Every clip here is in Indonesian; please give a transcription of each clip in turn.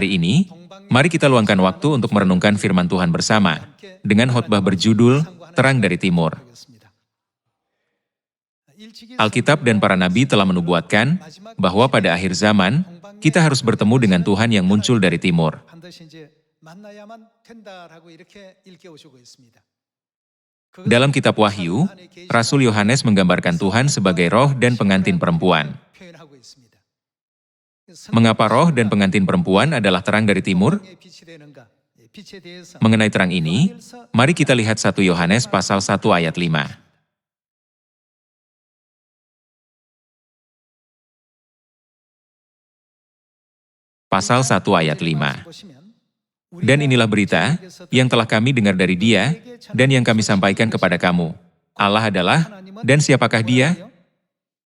Hari ini, mari kita luangkan waktu untuk merenungkan firman Tuhan bersama, dengan khotbah berjudul, Terang dari Timur. Alkitab dan para nabi telah menubuatkan bahwa pada akhir zaman, kita harus bertemu dengan Tuhan yang muncul dari timur. Dalam kitab Wahyu, Rasul Yohanes menggambarkan Tuhan sebagai roh dan pengantin perempuan. Mengapa roh dan pengantin perempuan adalah terang dari timur? Mengenai terang ini, mari kita lihat 1 Yohanes pasal 1 ayat 5. Pasal 1 ayat 5. Dan inilah berita yang telah kami dengar dari Dia dan yang kami sampaikan kepada kamu. Allah adalah, dan siapakah Dia?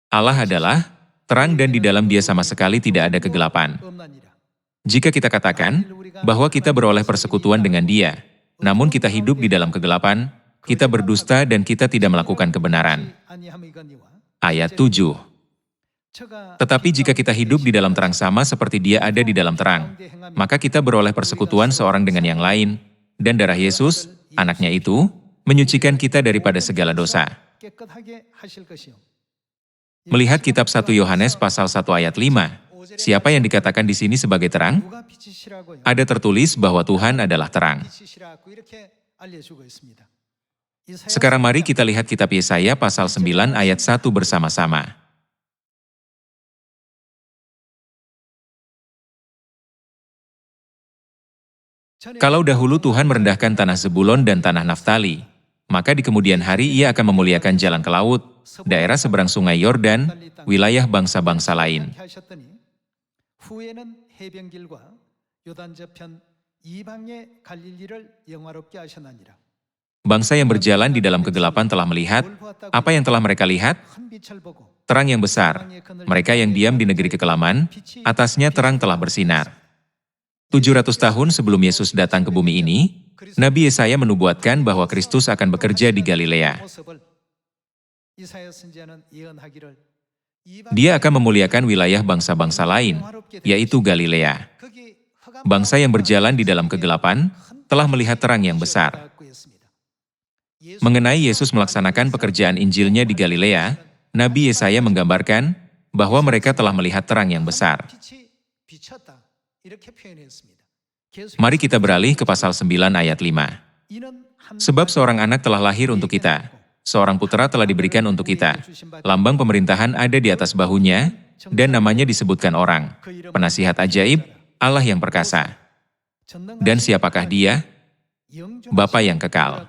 Allah adalah terang dan di dalam Dia sama sekali tidak ada kegelapan. Jika kita katakan bahwa kita beroleh persekutuan dengan Dia, namun kita hidup di dalam kegelapan, kita berdusta dan kita tidak melakukan kebenaran. Ayat 7. Tetapi jika kita hidup di dalam terang sama seperti Dia ada di dalam terang, maka kita beroleh persekutuan seorang dengan yang lain, dan darah Yesus, anaknya itu, menyucikan kita daripada segala dosa. Melihat kitab 1 Yohanes pasal 1 ayat 5, siapa yang dikatakan di sini sebagai terang? Ada tertulis bahwa Tuhan adalah terang. Sekarang mari kita lihat kitab Yesaya pasal 9 ayat 1 bersama-sama. Kalau dahulu Tuhan merendahkan tanah Zebulon dan tanah Naftali, maka di kemudian hari Ia akan memuliakan jalan ke laut, daerah seberang sungai Yordan, wilayah bangsa-bangsa lain. Bangsa yang berjalan di dalam kegelapan telah melihat, apa yang telah mereka lihat? Terang yang besar. Mereka yang diam di negeri kekelaman, atasnya terang telah bersinar. 700 tahun sebelum Yesus datang ke bumi ini, Nabi Yesaya menubuatkan bahwa Kristus akan bekerja di Galilea. Dia akan memuliakan wilayah bangsa-bangsa lain, yaitu Galilea. Bangsa yang berjalan di dalam kegelapan telah melihat terang yang besar. Mengenai Yesus melaksanakan pekerjaan Injilnya di Galilea, Nabi Yesaya menggambarkan bahwa mereka telah melihat terang yang besar. Mari kita beralih ke pasal 9 ayat 5. Sebab seorang anak telah lahir untuk kita, seorang putra telah diberikan untuk kita. Lambang pemerintahan ada di atas bahunya, dan namanya disebutkan orang, penasihat ajaib, Allah yang perkasa. Dan siapakah Dia? Bapa yang kekal.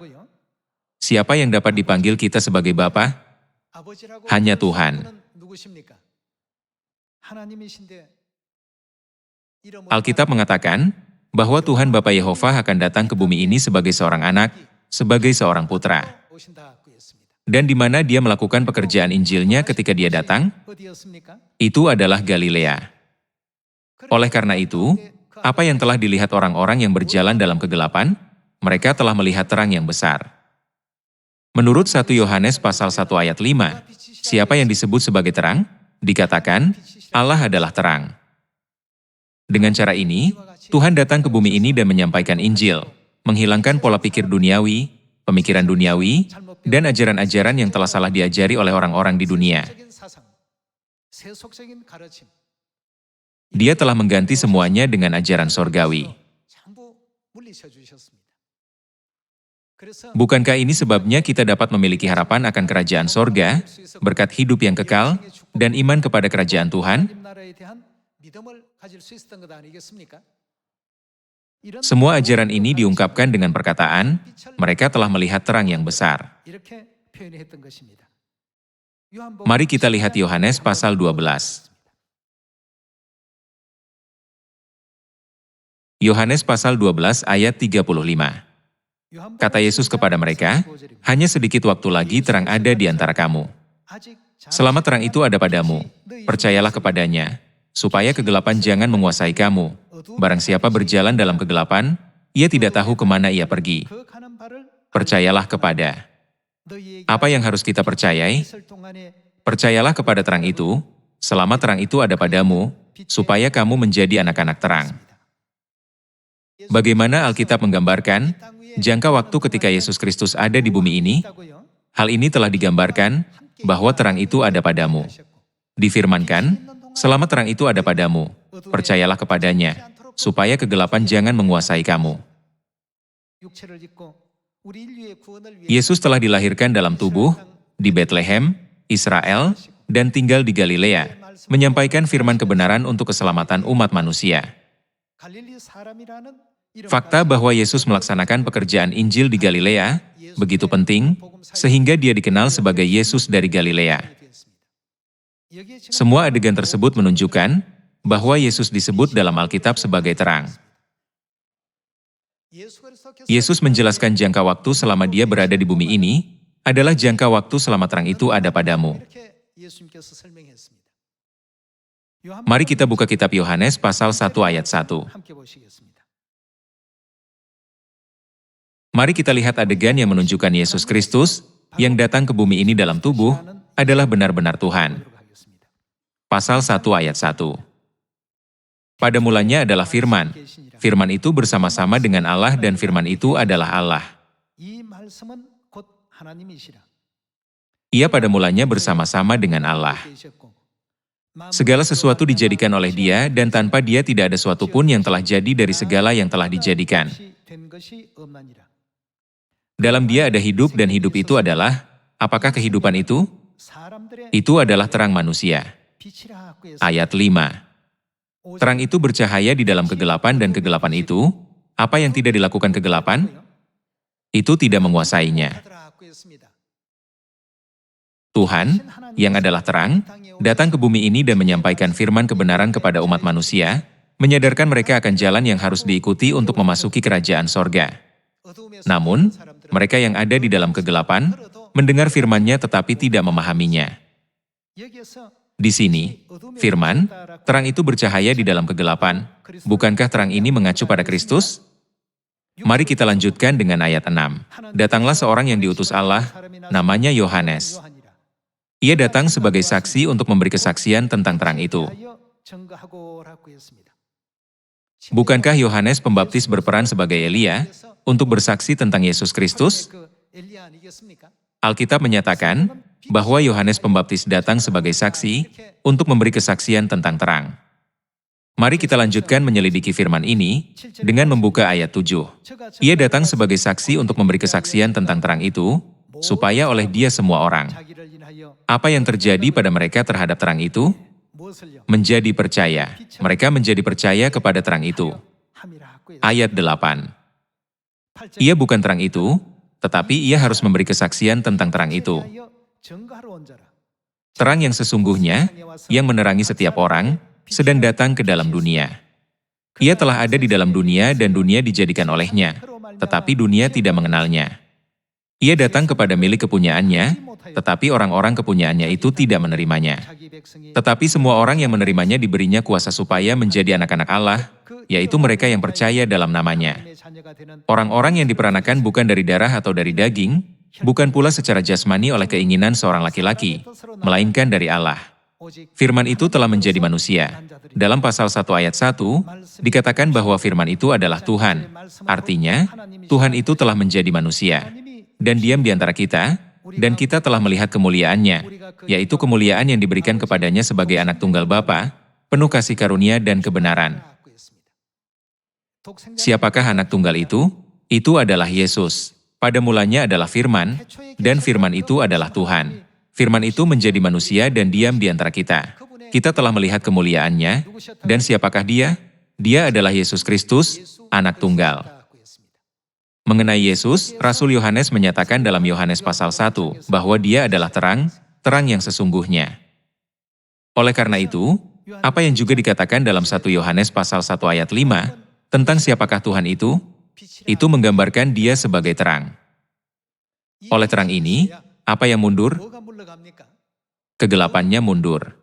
Siapa yang dapat dipanggil kita sebagai Bapa? Hanya Tuhan. Alkitab mengatakan bahwa Tuhan Bapa Yehova akan datang ke bumi ini sebagai seorang anak, sebagai seorang putra. Dan di mana Dia melakukan pekerjaan Injilnya ketika Dia datang? Itu adalah Galilea. Oleh karena itu, apa yang telah dilihat orang-orang yang berjalan dalam kegelapan? Mereka telah melihat terang yang besar. Menurut 1 Yohanes pasal 1 ayat 5, siapa yang disebut sebagai terang? Dikatakan, Allah adalah terang. Dengan cara ini, Tuhan datang ke bumi ini dan menyampaikan Injil, menghilangkan pola pikir duniawi, pemikiran duniawi, dan ajaran-ajaran yang telah salah diajari oleh orang-orang di dunia. Dia telah mengganti semuanya dengan ajaran sorgawi. Bukankah ini sebabnya kita dapat memiliki harapan akan kerajaan sorga, berkat hidup yang kekal, dan iman kepada kerajaan Tuhan? Semua ajaran ini diungkapkan dengan perkataan, mereka telah melihat terang yang besar. Mari kita lihat Yohanes pasal 12. Yohanes pasal 12 ayat 35. Kata Yesus kepada mereka, hanya sedikit waktu lagi terang ada di antara kamu. Selama terang itu ada padamu, percayalah kepadanya, supaya kegelapan jangan menguasai kamu. Barang siapa berjalan dalam kegelapan, ia tidak tahu kemana ia pergi. Percayalah kepada. Apa yang harus kita percayai? Percayalah kepada terang itu, selama terang itu ada padamu, supaya kamu menjadi anak-anak terang. Bagaimana Alkitab menggambarkan jangka waktu ketika Yesus Kristus ada di bumi ini? Hal ini telah digambarkan bahwa terang itu ada padamu. Difirmankan, selama terang itu ada padamu, percayalah kepadanya, supaya kegelapan jangan menguasai kamu. Yesus telah dilahirkan dalam tubuh, di Betlehem, Israel, dan tinggal di Galilea, menyampaikan firman kebenaran untuk keselamatan umat manusia. Fakta bahwa Yesus melaksanakan pekerjaan Injil di Galilea begitu penting, sehingga dia dikenal sebagai Yesus dari Galilea. Semua adegan tersebut menunjukkan bahwa Yesus disebut dalam Alkitab sebagai terang. Yesus menjelaskan jangka waktu selama dia berada di bumi ini adalah jangka waktu selama terang itu ada padamu. Mari kita buka kitab Yohanes pasal 1 ayat 1. Mari kita lihat adegan yang menunjukkan Yesus Kristus yang datang ke bumi ini dalam tubuh adalah benar-benar Tuhan. Pasal 1 ayat 1. Pada mulanya adalah firman. Firman itu bersama-sama dengan Allah dan firman itu adalah Allah. Ia pada mulanya bersama-sama dengan Allah. Segala sesuatu dijadikan oleh Dia dan tanpa Dia tidak ada suatu pun yang telah jadi dari segala yang telah dijadikan. Dalam Dia ada hidup dan hidup itu adalah, apakah kehidupan itu? Itu adalah terang manusia. Ayat 5. Terang itu bercahaya di dalam kegelapan dan kegelapan itu, apa yang tidak dilakukan kegelapan? Itu tidak menguasainya. Tuhan, yang adalah terang, datang ke bumi ini dan menyampaikan firman kebenaran kepada umat manusia, menyadarkan mereka akan jalan yang harus diikuti untuk memasuki kerajaan sorga. Namun, mereka yang ada di dalam kegelapan, mendengar firman-Nya tetapi tidak memahaminya. Di sini, firman, terang itu bercahaya di dalam kegelapan. Bukankah terang ini mengacu pada Kristus? Mari kita lanjutkan dengan ayat 6. Datanglah seorang yang diutus Allah, namanya Yohanes. Ia datang sebagai saksi untuk memberi kesaksian tentang terang itu. Bukankah Yohanes Pembaptis berperan sebagai Elia untuk bersaksi tentang Yesus Kristus? Alkitab menyatakan bahwa Yohanes Pembaptis datang sebagai saksi untuk memberi kesaksian tentang terang. Mari kita lanjutkan menyelidiki firman ini dengan membuka ayat 7. Ia datang sebagai saksi untuk memberi kesaksian tentang terang itu, supaya oleh Dia semua orang. Apa yang terjadi pada mereka terhadap terang itu? Menjadi percaya. Mereka menjadi percaya kepada terang itu. Ayat 8. Ia bukan terang itu, tetapi ia harus memberi kesaksian tentang terang itu. Terang yang sesungguhnya, yang menerangi setiap orang, sedang datang ke dalam dunia. Ia telah ada di dalam dunia dan dunia dijadikan olehnya, tetapi dunia tidak mengenalnya. Ia datang kepada milik kepunyaannya, tetapi orang-orang kepunyaannya itu tidak menerimanya. Tetapi semua orang yang menerimanya diberinya kuasa supaya menjadi anak-anak Allah, yaitu mereka yang percaya dalam namanya. Orang-orang yang diperanakan bukan dari darah atau dari daging, bukan pula secara jasmani oleh keinginan seorang laki-laki, melainkan dari Allah. Firman itu telah menjadi manusia. Dalam pasal 1 ayat 1, dikatakan bahwa firman itu adalah Tuhan. Artinya, Tuhan itu telah menjadi manusia dan diam di antara kita, dan kita telah melihat kemuliaannya, yaitu kemuliaan yang diberikan kepadanya sebagai anak tunggal Bapa, penuh kasih karunia dan kebenaran. Siapakah anak tunggal itu? Itu adalah Yesus. Pada mulanya adalah firman, dan firman itu adalah Tuhan. Firman itu menjadi manusia dan diam di antara kita. Kita telah melihat kemuliaannya, dan siapakah Dia? Dia adalah Yesus Kristus, anak tunggal. Mengenai Yesus, Rasul Yohanes menyatakan dalam Yohanes pasal 1 bahwa Dia adalah terang, terang yang sesungguhnya. Oleh karena itu, apa yang juga dikatakan dalam 1 Yohanes pasal 1 ayat 5 tentang siapakah Tuhan itu menggambarkan Dia sebagai terang. Oleh terang ini, apa yang mundur? Kegelapannya mundur.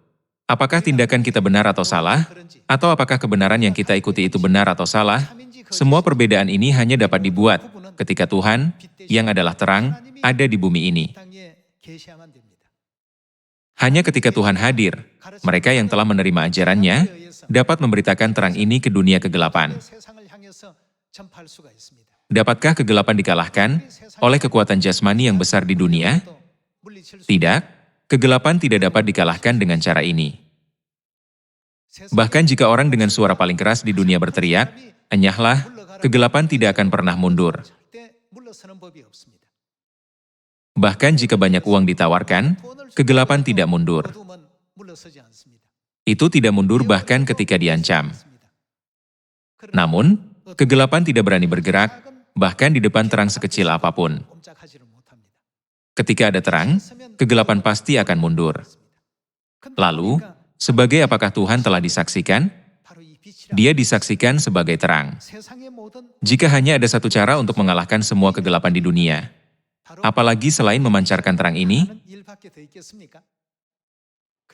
Apakah tindakan kita benar atau salah? Atau apakah kebenaran yang kita ikuti itu benar atau salah? Semua perbedaan ini hanya dapat dibuat ketika Tuhan, yang adalah terang, ada di bumi ini. Hanya ketika Tuhan hadir, mereka yang telah menerima ajarannya dapat memberitakan terang ini ke dunia kegelapan. Dapatkah kegelapan dikalahkan oleh kekuatan jasmani yang besar di dunia? Tidak, kegelapan tidak dapat dikalahkan dengan cara ini. Bahkan jika orang dengan suara paling keras di dunia berteriak, "Enyahlah," kegelapan tidak akan pernah mundur. Bahkan jika banyak uang ditawarkan, kegelapan tidak mundur. Itu tidak mundur bahkan ketika diancam. Namun, kegelapan tidak berani bergerak, bahkan di depan terang sekecil apapun. Ketika ada terang, kegelapan pasti akan mundur. Lalu, sebagai apakah Tuhan telah disaksikan? Dia disaksikan sebagai terang. Jika hanya ada satu cara untuk mengalahkan semua kegelapan di dunia, apalagi selain memancarkan terang ini,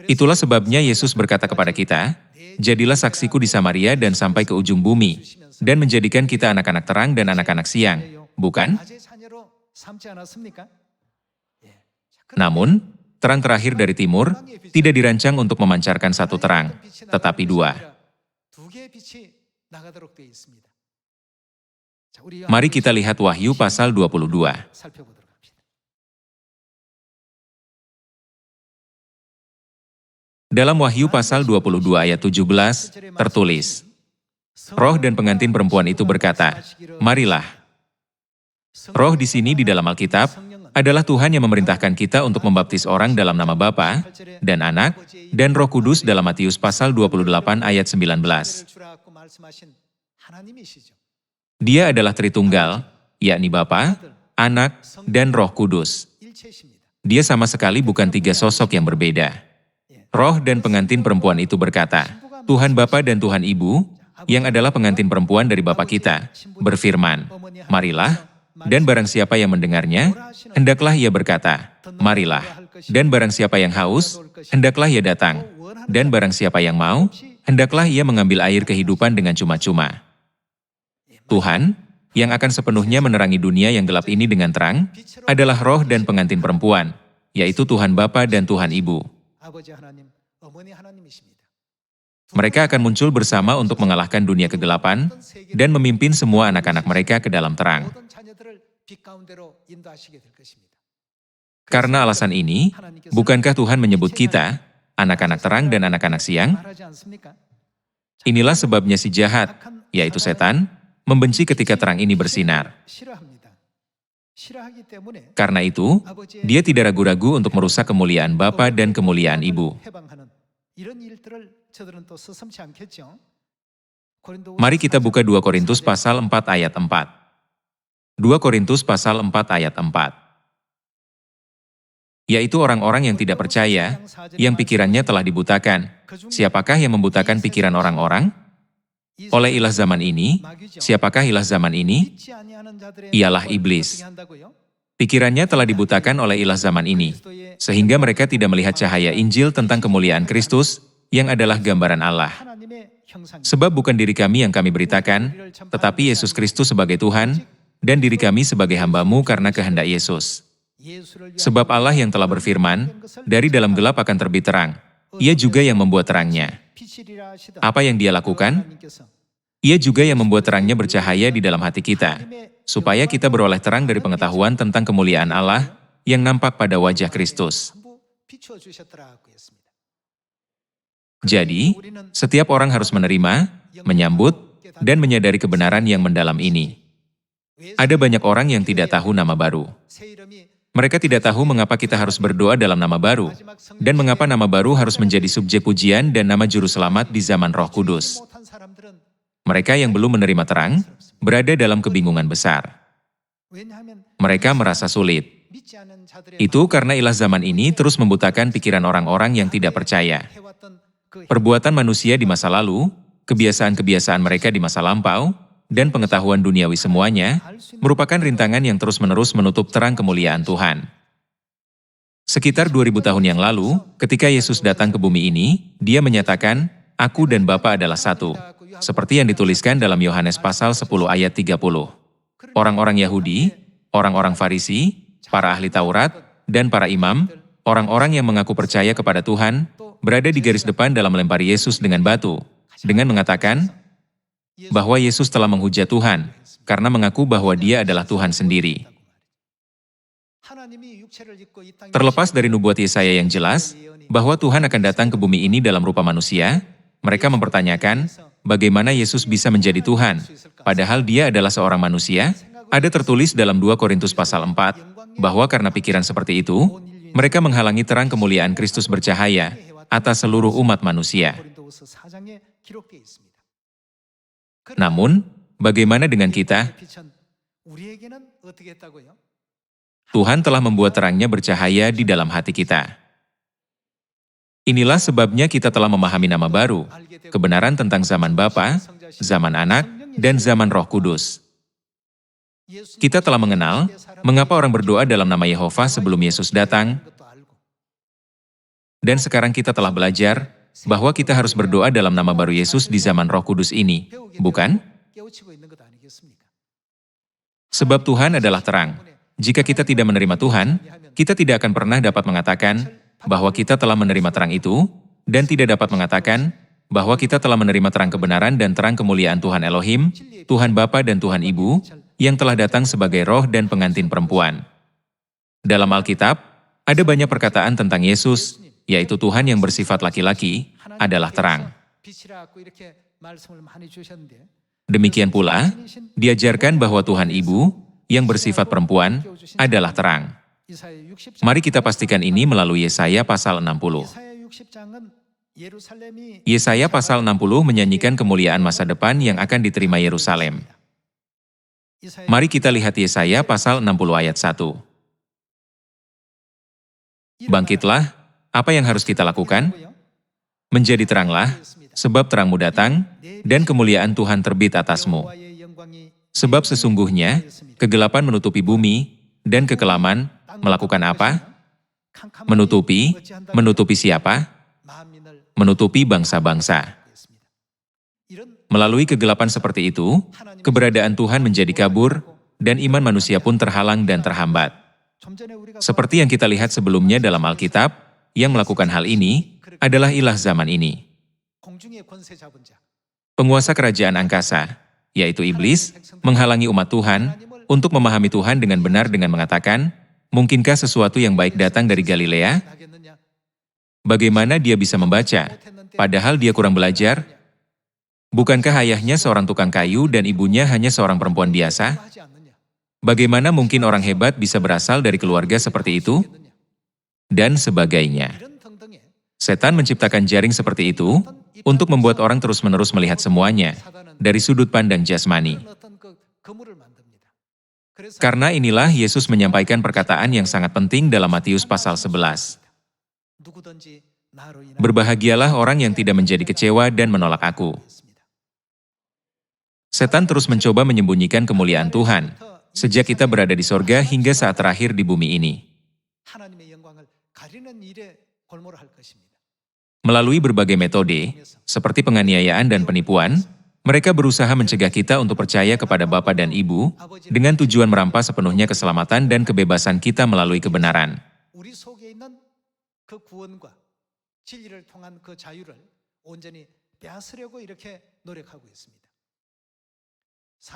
itulah sebabnya Yesus berkata kepada kita, "Jadilah saksiku di Samaria dan sampai ke ujung bumi," dan menjadikan kita anak-anak terang dan anak-anak siang, bukan? Namun, terang terakhir dari timur tidak dirancang untuk memancarkan satu terang, tetapi dua. Mari kita lihat Wahyu pasal 22. Dalam Wahyu pasal 22 ayat 17, tertulis, "Roh dan pengantin perempuan itu berkata, 'Marilah.'" Roh di sini di dalam Alkitab adalah Tuhan yang memerintahkan kita untuk membaptis orang dalam nama Bapa dan Anak dan Roh Kudus dalam Matius pasal 28 ayat 19. Dia adalah Tritunggal, yakni Bapa, Anak, dan Roh Kudus. Dia sama sekali bukan tiga sosok yang berbeda. Roh dan pengantin perempuan itu berkata, Tuhan Bapa dan Tuhan Ibu, yang adalah pengantin perempuan dari Bapa kita, berfirman, "Marilah," dan barang siapa yang mendengarnya, hendaklah ia berkata, "Marilah." Dan barang siapa yang haus, hendaklah ia datang. Dan barang siapa yang mau, hendaklah ia mengambil air kehidupan dengan cuma-cuma. Tuhan, yang akan sepenuhnya menerangi dunia yang gelap ini dengan terang, adalah Roh dan pengantin perempuan, yaitu Tuhan Bapa dan Tuhan Ibu. Mereka akan muncul bersama untuk mengalahkan dunia kegelapan dan memimpin semua anak-anak mereka ke dalam terang. Karena alasan ini, bukankah Tuhan menyebut kita, anak-anak terang dan anak-anak siang? Inilah sebabnya si jahat, yaitu setan, membenci ketika terang ini bersinar. Karena itu, dia tidak ragu-ragu untuk merusak kemuliaan Bapa dan kemuliaan Ibu. Mari kita buka 2 Korintus pasal 4 ayat 4. 2 Korintus pasal 4 ayat 4. Yaitu orang-orang yang tidak percaya, yang pikirannya telah dibutakan. Siapakah yang membutakan pikiran orang-orang? Oleh ilah zaman ini. Siapakah ilah zaman ini? Ialah iblis. Pikirannya telah dibutakan oleh ilah zaman ini, sehingga mereka tidak melihat cahaya Injil tentang kemuliaan Kristus, yang adalah gambaran Allah. Sebab bukan diri kami yang kami beritakan, tetapi Yesus Kristus sebagai Tuhan, dan diri kami sebagai hamba-Mu karena kehendak Yesus. Sebab Allah yang telah berfirman, dari dalam gelap akan terbit terang, Ia juga yang membuat terangnya. Apa yang Dia lakukan? Ia juga yang membuat terangnya bercahaya di dalam hati kita, supaya kita beroleh terang dari pengetahuan tentang kemuliaan Allah yang nampak pada wajah Kristus. Jadi, setiap orang harus menerima, menyambut, dan menyadari kebenaran yang mendalam ini. Ada banyak orang yang tidak tahu nama baru. Mereka tidak tahu mengapa kita harus berdoa dalam nama baru, dan mengapa nama baru harus menjadi subjek pujian dan nama juru selamat di zaman Roh Kudus. Mereka yang belum menerima terang, berada dalam kebingungan besar. Mereka merasa sulit. Itu karena ilah zaman ini terus membutakan pikiran orang-orang yang tidak percaya. Perbuatan manusia di masa lalu, kebiasaan-kebiasaan mereka di masa lampau, dan pengetahuan duniawi semuanya, merupakan rintangan yang terus-menerus menutup terang kemuliaan Tuhan. Sekitar 2000 tahun yang lalu, ketika Yesus datang ke bumi ini, Dia menyatakan, "Aku dan Bapa adalah satu." Seperti yang dituliskan dalam Yohanes pasal 10 ayat 30. Orang-orang Yahudi, orang-orang Farisi, para ahli Taurat, dan para imam, orang-orang yang mengaku percaya kepada Tuhan, berada di garis depan dalam melempari Yesus dengan batu, dengan mengatakan bahwa Yesus telah menghujat Tuhan, karena mengaku bahwa dia adalah Tuhan sendiri. Terlepas dari nubuat Yesaya yang jelas, bahwa Tuhan akan datang ke bumi ini dalam rupa manusia, mereka mempertanyakan, bagaimana Yesus bisa menjadi Tuhan, padahal dia adalah seorang manusia? Ada tertulis dalam 2 Korintus pasal 4, bahwa karena pikiran seperti itu, mereka menghalangi terang kemuliaan Kristus bercahaya atas seluruh umat manusia. Namun, bagaimana dengan kita? Tuhan telah membuat terangnya bercahaya di dalam hati kita. Inilah sebabnya kita telah memahami nama baru, kebenaran tentang zaman Bapa, zaman Anak, dan zaman Roh Kudus. Kita telah mengenal mengapa orang berdoa dalam nama Yehova sebelum Yesus datang, dan sekarang kita telah belajar bahwa kita harus berdoa dalam nama baru Yesus di zaman Roh Kudus ini, bukan? Sebab Tuhan adalah terang. Jika kita tidak menerima Tuhan, kita tidak akan pernah dapat mengatakan bahwa kita telah menerima terang itu, dan tidak dapat mengatakan bahwa kita telah menerima terang kebenaran dan terang kemuliaan Tuhan Elohim, Tuhan Bapa dan Tuhan Ibu, yang telah datang sebagai roh dan pengantin perempuan. Dalam Alkitab, ada banyak perkataan tentang Yesus, yaitu Tuhan yang bersifat laki-laki, adalah terang. Demikian pula, diajarkan bahwa Tuhan Ibu, yang bersifat perempuan, adalah terang. Mari kita pastikan ini melalui Yesaya pasal 60. Yesaya pasal 60 menyanyikan kemuliaan masa depan yang akan diterima Yerusalem. Mari kita lihat Yesaya pasal 60 ayat 1. Bangkitlah, apa yang harus kita lakukan? Menjadi teranglah, sebab terangmu datang, dan kemuliaan Tuhan terbit atasmu. Sebab sesungguhnya, kegelapan menutupi bumi, dan kekelaman melakukan apa? Menutupi siapa? Menutupi bangsa-bangsa. Melalui kegelapan seperti itu, keberadaan Tuhan menjadi kabur, dan iman manusia pun terhalang dan terhambat. Seperti yang kita lihat sebelumnya dalam Alkitab, yang melakukan hal ini adalah ilah zaman ini. Penguasa kerajaan angkasa, yaitu iblis, menghalangi umat Tuhan untuk memahami Tuhan dengan benar dengan mengatakan, mungkinkah sesuatu yang baik datang dari Galilea? Bagaimana dia bisa membaca, padahal dia kurang belajar? Bukankah ayahnya seorang tukang kayu dan ibunya hanya seorang perempuan biasa? Bagaimana mungkin orang hebat bisa berasal dari keluarga seperti itu? Dan sebagainya. Setan menciptakan jaring seperti itu untuk membuat orang terus-menerus melihat semuanya dari sudut pandang jasmani. Karena inilah Yesus menyampaikan perkataan yang sangat penting dalam Matius pasal 11. Berbahagialah orang yang tidak menjadi kecewa dan menolak aku. Setan terus mencoba menyembunyikan kemuliaan Tuhan, sejak kita berada di sorga hingga saat terakhir di bumi ini. Melalui berbagai metode, seperti penganiayaan dan penipuan, mereka berusaha mencegah kita untuk percaya kepada Bapa dan Ibu, dengan tujuan merampas sepenuhnya keselamatan dan kebebasan kita melalui kebenaran.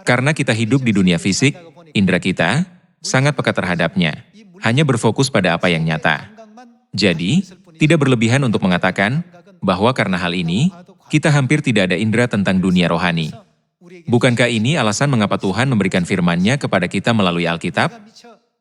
Karena kita hidup di dunia fisik, indera kita sangat peka terhadapnya, hanya berfokus pada apa yang nyata. Jadi, tidak berlebihan untuk mengatakan bahwa karena hal ini, kita hampir tidak ada indera tentang dunia rohani. Bukankah ini alasan mengapa Tuhan memberikan firman-Nya kepada kita melalui Alkitab?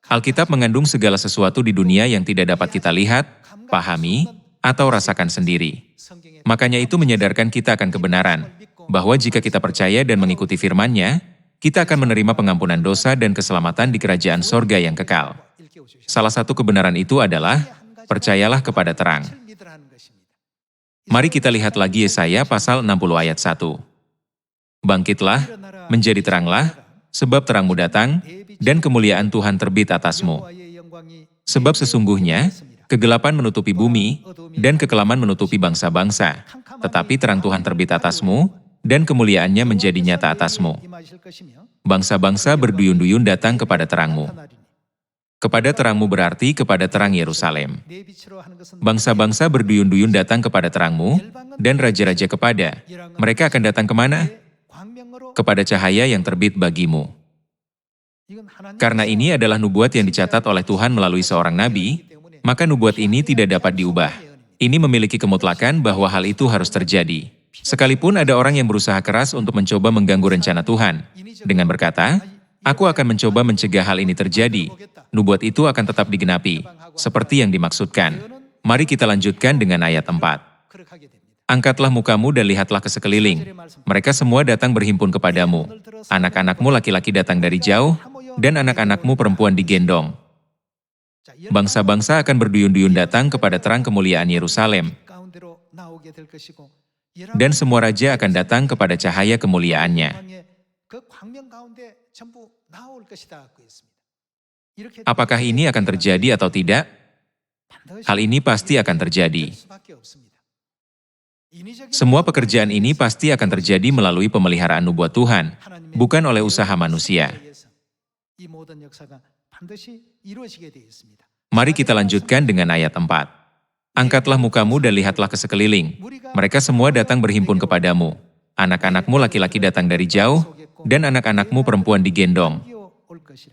Alkitab mengandung segala sesuatu di dunia yang tidak dapat kita lihat, pahami, atau rasakan sendiri. Makanya itu menyadarkan kita akan kebenaran, bahwa jika kita percaya dan mengikuti firman-Nya, kita akan menerima pengampunan dosa dan keselamatan di kerajaan sorga yang kekal. Salah satu kebenaran itu adalah, percayalah kepada terang. Mari kita lihat lagi Yesaya pasal 60 ayat 1. Bangkitlah, menjadi teranglah, sebab terangmu datang, dan kemuliaan Tuhan terbit atasmu. Sebab sesungguhnya, kegelapan menutupi bumi, dan kekelaman menutupi bangsa-bangsa, tetapi terang Tuhan terbit atasmu, dan kemuliaannya menjadi nyata atasmu. Bangsa-bangsa berduyun-duyun datang kepada terangmu. Kepada terangmu berarti kepada terang Yerusalem. Bangsa-bangsa berduyun-duyun datang kepada terangmu, dan raja-raja kepada. Mereka akan datang kemana? kepada cahaya yang terbit bagimu. Karena ini adalah nubuat yang dicatat oleh Tuhan melalui seorang nabi, maka nubuat ini tidak dapat diubah. Ini memiliki kemutlakan bahwa hal itu harus terjadi. Sekalipun ada orang yang berusaha keras untuk mencoba mengganggu rencana Tuhan, dengan berkata, "Aku akan mencoba mencegah hal ini terjadi," nubuat itu akan tetap digenapi, seperti yang dimaksudkan. Mari kita lanjutkan dengan ayat 4. Angkatlah mukamu dan lihatlah ke sekeliling. Mereka semua datang berhimpun kepadamu. Anak-anakmu laki-laki datang dari jauh, dan anak-anakmu perempuan digendong. Bangsa-bangsa akan berduyun-duyun datang kepada terang kemuliaan Yerusalem, dan semua raja akan datang kepada cahaya kemuliaannya. Apakah ini akan terjadi atau tidak? Hal ini pasti akan terjadi. Semua pekerjaan ini pasti akan terjadi melalui pemeliharaan nubuat Tuhan, bukan oleh usaha manusia. Mari kita lanjutkan dengan ayat 4. Angkatlah mukamu dan lihatlah ke sekeliling. Mereka semua datang berhimpun kepadamu. Anak-anakmu laki-laki datang dari jauh, dan anak-anakmu perempuan digendong.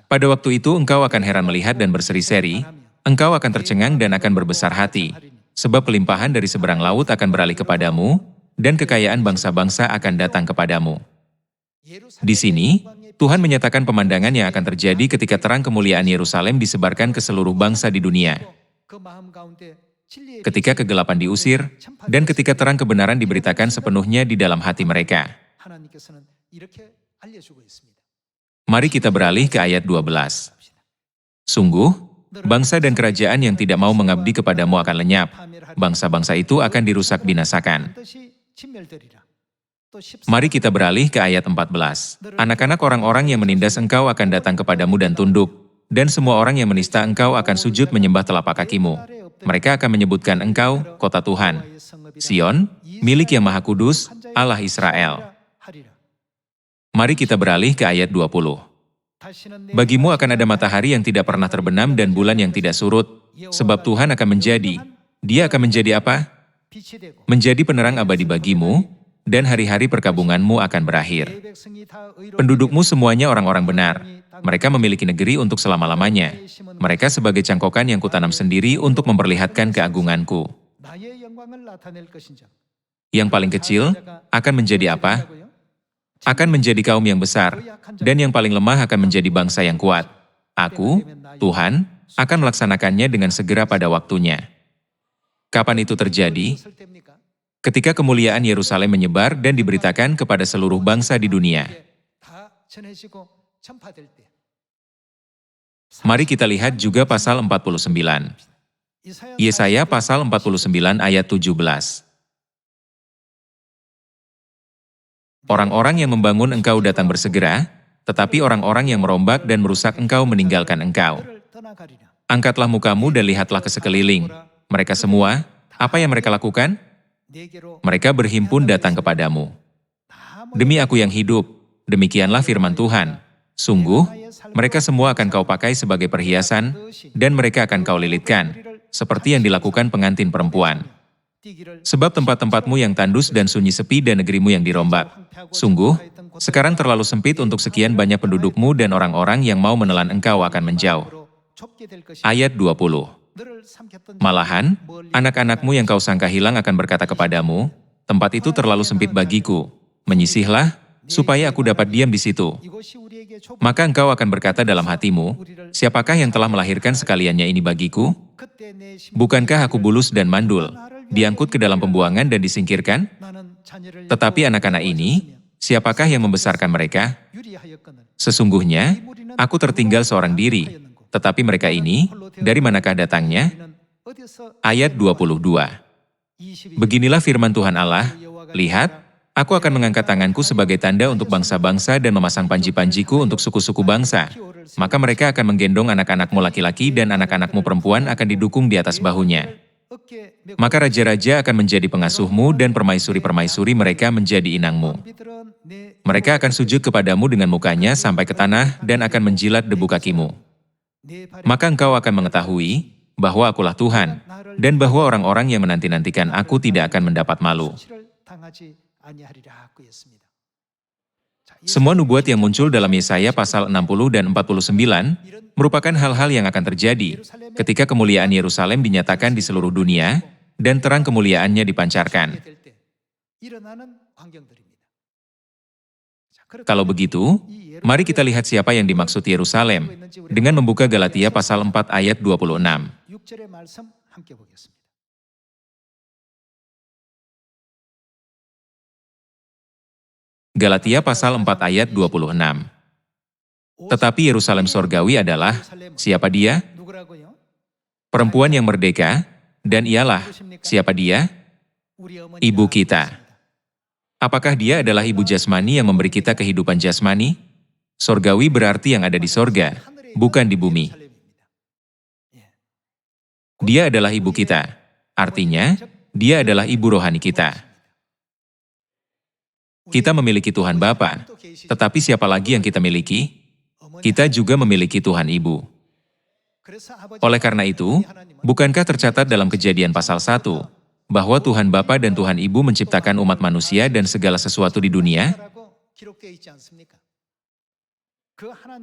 Pada waktu itu engkau akan heran melihat dan berseri-seri, engkau akan tercengang dan akan berbesar hati, sebab kelimpahan dari seberang laut akan beralih kepadamu, dan kekayaan bangsa-bangsa akan datang kepadamu. Di sini, Tuhan menyatakan pemandangan yang akan terjadi ketika terang kemuliaan Yerusalem disebarkan ke seluruh bangsa di dunia. Ketika kegelapan diusir, dan ketika terang kebenaran diberitakan sepenuhnya di dalam hati mereka. Mari kita beralih ke ayat 12. Sungguh, bangsa dan kerajaan yang tidak mau mengabdi kepadamu akan lenyap. Bangsa-bangsa itu akan dirusak binasakan. Mari kita beralih ke ayat 14. Anak-anak orang-orang yang menindas engkau akan datang kepadamu dan tunduk, dan semua orang yang menista engkau akan sujud menyembah telapak kakimu. Mereka akan menyebutkan engkau, kota Tuhan, Sion, milik yang Maha Kudus, Allah Israel. Mari kita beralih ke ayat 20. Bagimu akan ada matahari yang tidak pernah terbenam dan bulan yang tidak surut, sebab Tuhan akan menjadi. Dia akan menjadi apa? Menjadi penerang abadi bagimu, dan hari-hari perkabunganmu akan berakhir. Pendudukmu semuanya orang-orang benar. Mereka memiliki negeri untuk selama-lamanya. Mereka sebagai cangkokan yang kutanam sendiri untuk memperlihatkan keagunganku. Yang paling kecil akan menjadi apa? Akan menjadi kaum yang besar, dan yang paling lemah akan menjadi bangsa yang kuat. Aku, Tuhan, akan melaksanakannya dengan segera pada waktunya. Kapan itu terjadi? Ketika kemuliaan Yerusalem menyebar dan diberitakan kepada seluruh bangsa di dunia. Mari kita lihat juga pasal 49. Yesaya pasal 49 ayat 17. Orang-orang yang membangun engkau datang bersegera, tetapi orang-orang yang merombak dan merusak engkau meninggalkan engkau. Angkatlah mukamu dan lihatlah ke sekeliling. Mereka semua, apa yang mereka lakukan? Mereka berhimpun datang kepadamu. Demi aku yang hidup, demikianlah firman Tuhan. Sungguh, mereka semua akan kau pakai sebagai perhiasan, dan mereka akan kau lilitkan, seperti yang dilakukan pengantin perempuan. Sebab tempat-tempatmu yang tandus dan sunyi sepi dan negerimu yang dirombak. Sungguh, sekarang terlalu sempit untuk sekian banyak pendudukmu dan orang-orang yang mau menelan engkau akan menjauh. Ayat 20. Malahan, anak-anakmu yang kau sangka hilang akan berkata kepadamu, tempat itu terlalu sempit bagiku, menyisihlah, supaya aku dapat diam di situ. Maka engkau akan berkata dalam hatimu, siapakah yang telah melahirkan sekaliannya ini bagiku? Bukankah aku bulus dan mandul, diangkut ke dalam pembuangan dan disingkirkan? Tetapi anak-anak ini, siapakah yang membesarkan mereka? Sesungguhnya, aku tertinggal seorang diri, tetapi mereka ini, dari manakah datangnya? Ayat 22. Beginilah firman Tuhan Allah, lihat, aku akan mengangkat tanganku sebagai tanda untuk bangsa-bangsa dan memasang panji-panjiku untuk suku-suku bangsa. Maka mereka akan menggendong anak-anakmu laki-laki dan anak-anakmu perempuan akan didukung di atas bahunya. Maka raja-raja akan menjadi pengasuhmu dan permaisuri-permaisuri mereka menjadi inangmu. Mereka akan sujud kepadamu dengan mukanya sampai ke tanah dan akan menjilat debu kakimu. Maka engkau akan mengetahui bahwa akulah Tuhan, dan bahwa orang-orang yang menanti-nantikan aku tidak akan mendapat malu. Semua nubuat yang muncul dalam Yesaya pasal 60 dan 49 merupakan hal-hal yang akan terjadi ketika kemuliaan Yerusalem dinyatakan di seluruh dunia dan terang kemuliaannya dipancarkan. Kalau begitu, mari kita lihat siapa yang dimaksud Yerusalem dengan membuka Galatia pasal 4 ayat 26. Galatia pasal 4 ayat 26. Tetapi Yerusalem sorgawi adalah, siapa dia? Perempuan yang merdeka, dan ialah, siapa dia? Ibu kita. Apakah dia adalah ibu jasmani yang memberi kita kehidupan jasmani? Sorgawi berarti yang ada di sorga, bukan di bumi. Dia adalah ibu kita. Artinya, dia adalah ibu rohani kita. Kita memiliki Tuhan Bapa, tetapi siapa lagi yang kita miliki? Kita juga memiliki Tuhan Ibu. Oleh karena itu, bukankah tercatat dalam Kejadian pasal 1, bahwa Tuhan Bapa dan Tuhan Ibu menciptakan umat manusia dan segala sesuatu di dunia?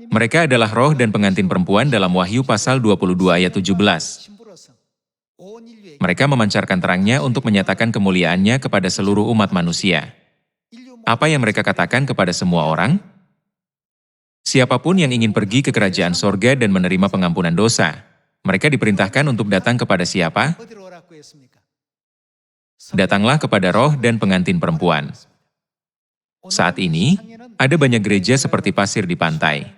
Mereka adalah roh dan pengantin perempuan dalam Wahyu pasal 22 ayat 17. Mereka memancarkan terangnya untuk menyatakan kemuliaannya kepada seluruh umat manusia. Apa yang mereka katakan kepada semua orang? Siapapun yang ingin pergi ke kerajaan sorga dan menerima pengampunan dosa, mereka diperintahkan untuk datang kepada siapa? Datanglah kepada roh dan pengantin perempuan. Saat ini, ada banyak gereja seperti pasir di pantai.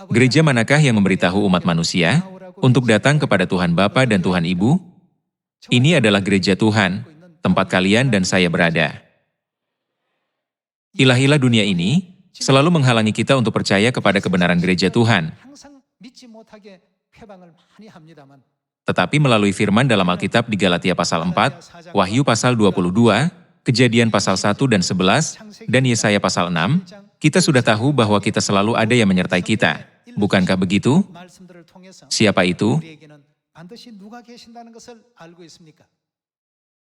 Gereja manakah yang memberitahu umat manusia untuk datang kepada Tuhan Bapa dan Tuhan Ibu? Ini adalah gereja Tuhan, tempat kalian dan saya berada. Ilah-ilah dunia ini selalu menghalangi kita untuk percaya kepada kebenaran gereja Tuhan. Tetapi melalui firman dalam Alkitab di Galatia pasal 4, Wahyu pasal 22, Kejadian pasal 1 dan 11, dan Yesaya pasal 6, kita sudah tahu bahwa kita selalu ada yang menyertai kita. Bukankah begitu? Siapa itu?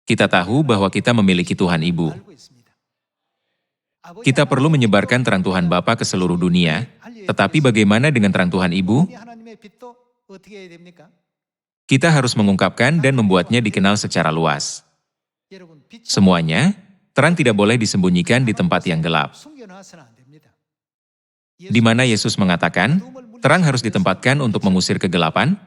Kita tahu bahwa kita memiliki Tuhan Ibu. Kita perlu menyebarkan terang Tuhan Bapa ke seluruh dunia, tetapi bagaimana dengan terang Tuhan Ibu? Kita harus mengungkapkan dan membuatnya dikenal secara luas. Semuanya, terang tidak boleh disembunyikan di tempat yang gelap. Di mana Yesus mengatakan, terang harus ditempatkan untuk mengusir kegelapan?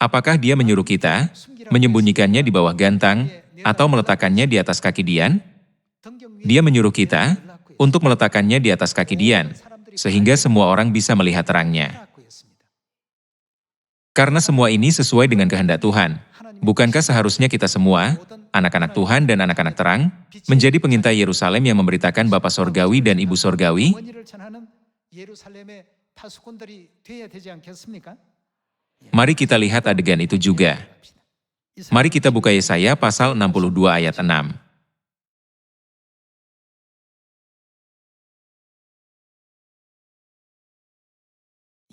Apakah Dia menyuruh kita menyembunyikannya di bawah gantang atau meletakkannya di atas kaki Dian? Dia menyuruh kita untuk meletakkannya di atas kaki Dian, sehingga semua orang bisa melihat terangnya. Karena semua ini sesuai dengan kehendak Tuhan, bukankah seharusnya kita semua, anak-anak Tuhan dan anak-anak terang, menjadi pengintai Yerusalem yang memberitakan Bapa Sorgawi dan Ibu Sorgawi? Mari kita lihat adegan itu juga. Mari kita buka Yesaya pasal 62 ayat 6.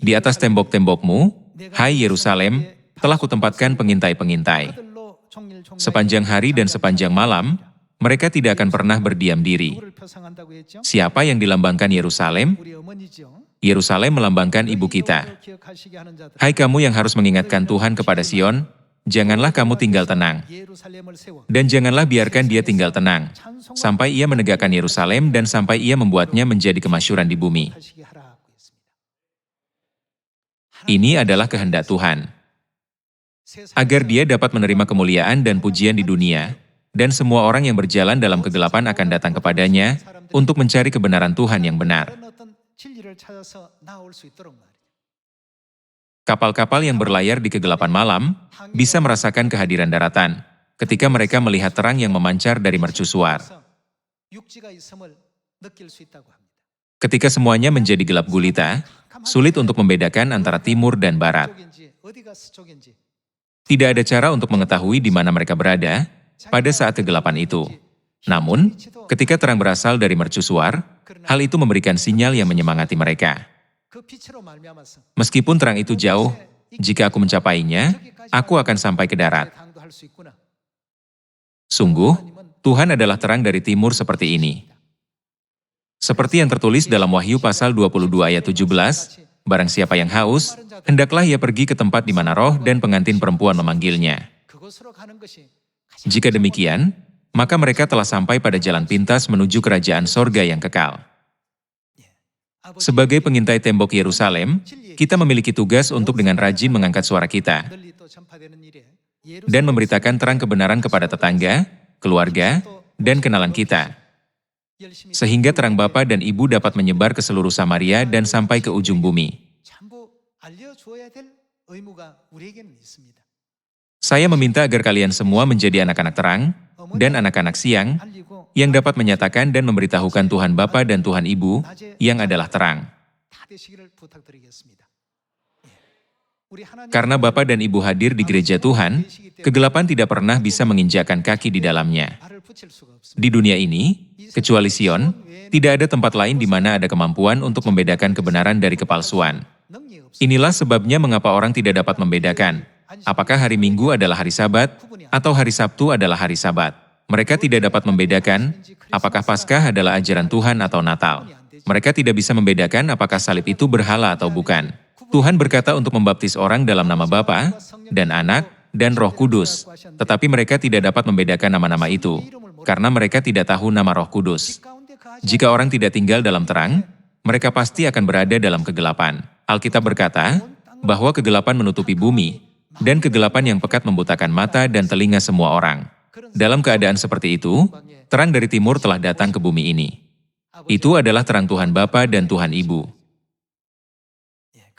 Di atas tembok-tembokmu, hai Yerusalem, telah kutempatkan pengintai-pengintai. Sepanjang hari dan sepanjang malam, mereka tidak akan pernah berdiam diri. Siapa yang dilambangkan Yerusalem? Yerusalem melambangkan ibu kita. Hai kamu yang harus mengingatkan Tuhan kepada Sion, janganlah kamu tinggal tenang. Dan janganlah biarkan dia tinggal tenang, sampai ia menegakkan Yerusalem dan sampai ia membuatnya menjadi kemasyhuran di bumi. Ini adalah kehendak Tuhan. Agar dia dapat menerima kemuliaan dan pujian di dunia, dan semua orang yang berjalan dalam kegelapan akan datang kepadanya untuk mencari kebenaran Tuhan yang benar. Kapal-kapal yang berlayar di kegelapan malam bisa merasakan kehadiran daratan ketika mereka melihat terang yang memancar dari mercusuar. Ketika semuanya menjadi gelap gulita, sulit untuk membedakan antara timur dan barat. Tidak ada cara untuk mengetahui di mana mereka berada pada saat kegelapan itu. Namun, ketika terang berasal dari mercusuar, hal itu memberikan sinyal yang menyemangati mereka. Meskipun terang itu jauh, jika aku mencapainya, aku akan sampai ke darat. Sungguh, Tuhan adalah terang dari timur seperti ini. Seperti yang tertulis dalam Wahyu pasal 22 ayat 17, barang siapa yang haus, hendaklah ia pergi ke tempat di mana roh dan pengantin perempuan memanggilnya. Jika demikian, maka mereka telah sampai pada jalan pintas menuju kerajaan sorga yang kekal. Sebagai pengintai tembok Yerusalem, kita memiliki tugas untuk dengan rajin mengangkat suara kita dan memberitakan terang kebenaran kepada tetangga, keluarga, dan kenalan kita, sehingga terang Bapa dan Ibu dapat menyebar ke seluruh Samaria dan sampai ke ujung bumi. Saya meminta agar kalian semua menjadi anak-anak terang dan anak-anak siang yang dapat menyatakan dan memberitahukan Tuhan Bapa dan Tuhan Ibu yang adalah terang. Karena Bapa dan Ibu hadir di gereja Tuhan, kegelapan tidak pernah bisa menginjakkan kaki di dalamnya. Di dunia ini, kecuali Sion, tidak ada tempat lain di mana ada kemampuan untuk membedakan kebenaran dari kepalsuan. Inilah sebabnya mengapa orang tidak dapat membedakan apakah hari Minggu adalah hari Sabat atau hari Sabtu adalah hari Sabat. Mereka tidak dapat membedakan apakah Paskah adalah ajaran Tuhan atau Natal. Mereka tidak bisa membedakan apakah salib itu berhala atau bukan. Tuhan berkata untuk membaptis orang dalam nama Bapa dan Anak dan Roh Kudus, tetapi mereka tidak dapat membedakan nama-nama itu, karena mereka tidak tahu nama Roh Kudus. Jika orang tidak tinggal dalam terang, mereka pasti akan berada dalam kegelapan. Alkitab berkata bahwa kegelapan menutupi bumi, dan kegelapan yang pekat membutakan mata dan telinga semua orang. Dalam keadaan seperti itu, terang dari timur telah datang ke bumi ini. Itu adalah terang Tuhan Bapa dan Tuhan Ibu.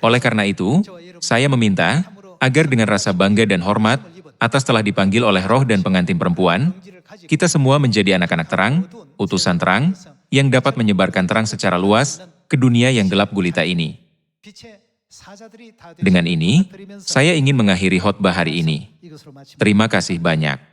Oleh karena itu, saya meminta agar dengan rasa bangga dan hormat, atas telah dipanggil oleh roh dan pengantin perempuan, kita semua menjadi anak-anak terang, utusan terang, yang dapat menyebarkan terang secara luas ke dunia yang gelap gulita ini. Dengan ini, saya ingin mengakhiri khotbah hari ini. Terima kasih banyak.